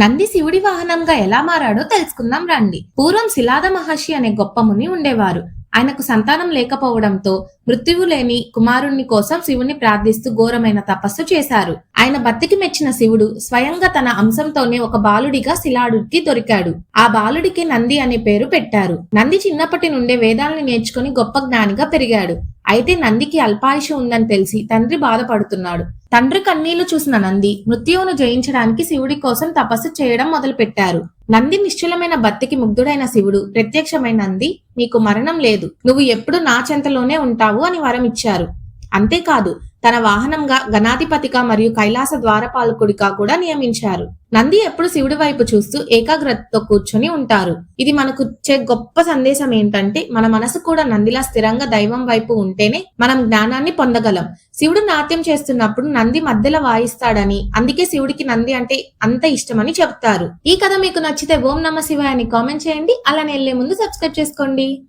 నంది శివుడి వాహనంగా ఎలా మారాడో తెలుసుకుందాం రండి. పూర్వం శిలాద మహర్షి అనే గొప్ప ముని ఉండేవారు. ఆయనకు సంతానం లేకపోవడంతో మృత్యువు లేని కుమారుణ్ణి కోసం శివుణ్ణి ప్రార్థిస్తూ ఘోరమైన తపస్సు చేశారు. ఆయన భక్తికి మెచ్చిన శివుడు స్వయంగా తన అంశంతోనే ఒక బాలుడిగా శిలాడుకి దొరికాడు. ఆ బాలుడికి నంది అనే పేరు పెట్టారు. నంది చిన్నప్పటి నుండే వేదాలను నేర్చుకుని గొప్ప జ్ఞానిగా పెరిగాడు. అయితే నందికి అల్పాయుషు ఉందని తెలిసి తండ్రి బాధపడుతున్నాడు. తండ్రి కన్నీళ్లు చూసిన నంది మృత్యువును జయించడానికి శివుడి కోసం తపస్సు చేయడం మొదలుపెట్టారు. నంది నిశ్చలమైన భక్తికి ముగ్ధుడైన శివుడు ప్రత్యక్షమైన నంది, నీకు మరణం లేదు, నువ్వు ఎప్పుడు నా చెంతలోనే ఉంటావు అని వరం ఇచ్చారు. అంతేకాదు తన వాహనంగా గణాధిపతిగా మరియు కైలాస ద్వారపాలకుడిగా కూడా నియమించారు. నంది ఎప్పుడు శివుడి వైపు చూస్తూ ఏకాగ్రతతో కూర్చొని ఉంటారు. ఇది మనకు ఇచ్చే గొప్ప సందేశం ఏంటంటే మన మనసు కూడా నందిలా స్థిరంగా దైవం వైపు ఉంటేనే మనం జ్ఞానాన్ని పొందగలం. శివుడు నాట్యం చేస్తున్నప్పుడు నంది మధ్యలో వాయిస్తాడని, అందుకే శివుడికి నంది అంటే అంత ఇష్టమని చెప్తారు. ఈ కథ మీకు నచ్చితే ఓం నమ శివాయ అని కామెంట్ చేయండి. అలానే వెళ్లే ముందు సబ్స్క్రైబ్ చేసుకోండి.